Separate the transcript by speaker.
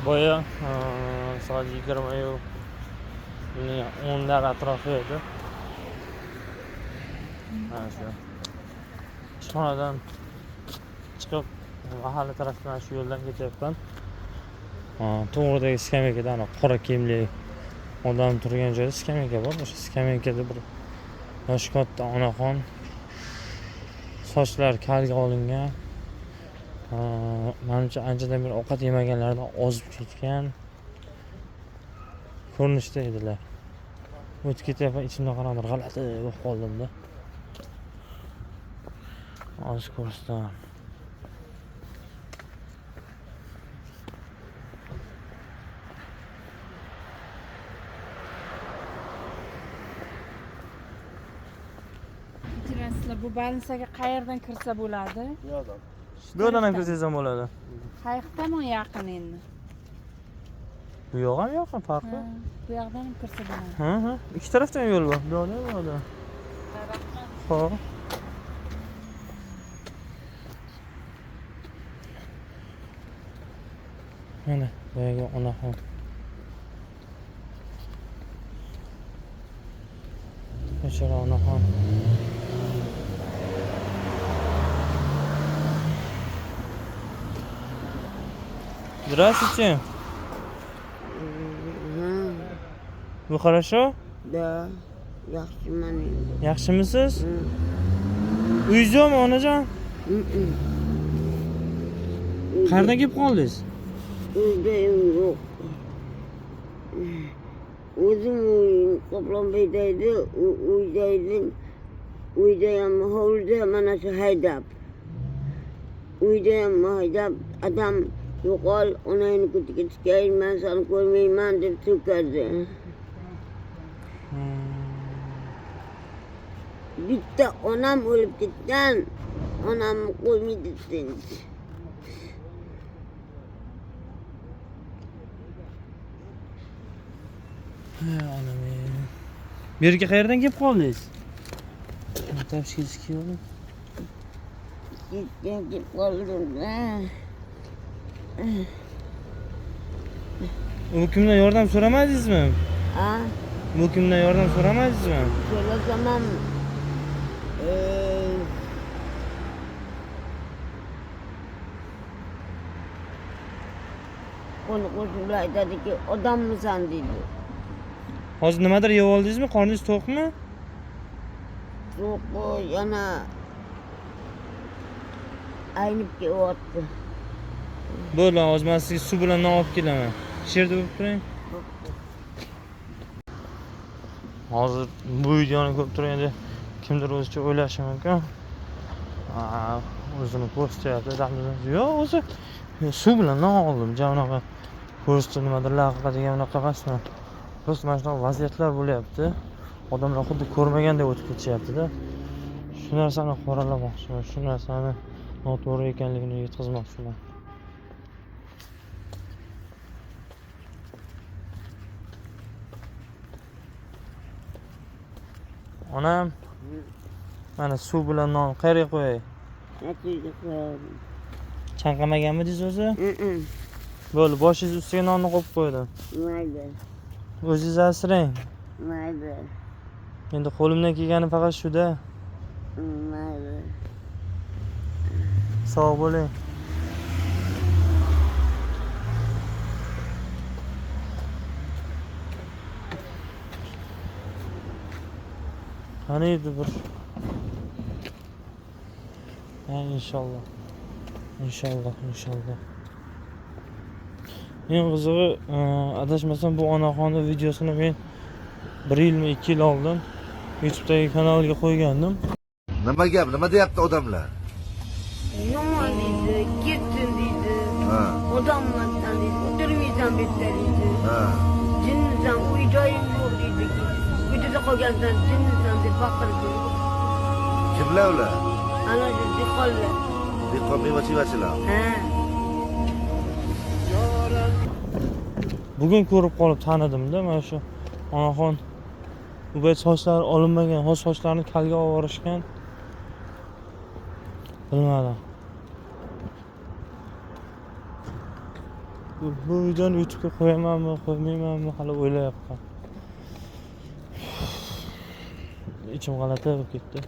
Speaker 1: boya soat 20 10lar atrofi edi. Mana shu ishxonadan chiqib mahalla tarafdan shu yo'ldan ketyapman. To'g'ridagi skameykada qora kiyimli odam turgan joyda skameyka bor. O'sha skameykada bir yosh katta onaxon, sochlar kalga olingan. Menimcha anchadan beri ovqat yemaganlaridan ozib ketgan ko'rinishda edilar. O'tib ketyapman, ichimda qanaqadir g'alati bo'lib qoldimda. Hozir ko'rsataman.
Speaker 2: Kechirsizlar, bu больницаga qayerdan kirsa bo'ladi?
Speaker 1: Yo'q. Bu yoqdan ham kirsangiz ham bo'ladi.
Speaker 2: Qaysi tomon yaqin endi?
Speaker 1: Bu yoq ham yaqin, farqi.
Speaker 2: Bu yoqdan ham kirsa bo'ladi.
Speaker 1: Ha. Ikki tarafdan yo'l bor. Bu yoqdan ham bo'ladi. Xo'p. Mana boyagi onaxon. O'sha onaxon. Здравствуйте. Bu хорошо?
Speaker 3: Da, yaxshiman.
Speaker 1: Yaxshimisiz? Uyingiz yo'qmi, onajon? Qayerdan kelib qoldingiz?
Speaker 3: Uydayım yo'q. O'zim Qoplonbeydaydi, uydayam hovlida mana shu haydab. Uydayam haydab adam yo'qol, onangni kutiga chiqay, men seni ko'rmayman deb so'kadi. Bitta onam o'lib ketgan, onamni qo'ymaydi tinch.
Speaker 1: Anam. Bu yerga qayerdan kelib qoldingiz? Tavsiyasiz yo'q.
Speaker 3: Ketib qoldim.
Speaker 1: U kimdan yordam so'ramadingizmi?
Speaker 3: Ha?
Speaker 1: Bu kimdan yordam so'ramadingizmi?
Speaker 3: So'rasam ham qo'shnilar aytadiki, odammisan deydi.
Speaker 1: Hozir nimadir yeb oldingizmi? Qorningiz to'qmi?
Speaker 3: Yo'q, yana aynib kelyapti.
Speaker 1: Bo'ldi, hozir men sizga suv bilan non olib kelaman. Shu yerda bo'lib turing. Hozir bu videoni ko'rib turganda kimdir o'zicha o'ylashi mumkin. O'zini ko'rsatyapti, yo'q, o'zi suv bilan non oldim. Javonaqa ko'rsatib nimadir laqiqa degan unaqa emasman. Prosta mana shunaqa vaziyatlar bo'lyapti. Odamlar xuddi ko'rmagandek o'tib ketishyapti-da. Shu narsani qoralamoqchiman, shu narsani noto'g'ri ekanligini yetkazmoqchiman. Onam, mana suv bilan non qayerga qo'yay?
Speaker 3: Natiga qo'yadim.
Speaker 1: Chanqamaganmidingiz o'zi? Bo'ldi, boshingiz ustiga nonni qo'yib qo'ydim.
Speaker 3: Mayli.
Speaker 1: O'zingiz asrang.
Speaker 3: Mayli.
Speaker 1: Endi qo'limdan kelgani faqat shu-da.
Speaker 3: Mayli.
Speaker 1: Sog' bo'ling. Qani edi bir. Inshaalloh. Inshaalloh. Eng qizig'i, adashmasam bu onaxonning videosini men 1 yilmi 2 yil oldin YouTube'dagi kanalga qo'ygandim.
Speaker 4: Nima gap, nima deyapti odamlar?
Speaker 3: Yomon deydi, ketsin deydi. Odamlardan deydi, o'tirmaysan bu yerda deydi. Jinnisan, uy joying yo'q deydi. Uyda qolgansan, jinnisan deb baqirdi.
Speaker 4: Kimlar ular?
Speaker 3: Ana shu dehqonlar.
Speaker 4: Dehqon mevachilar.
Speaker 1: Bugun ko'rib qolib tanidimda, mana shu onaxon. Bu bet sochlari olinmagan, hozir sochlarini kalga olib borishgan. Bilmadim. Bu videoni YouTube'ga qo'yamanmi, qo'ymaymanmi hali o'ylayapman. Ichim g'alati bo'lib ketdi.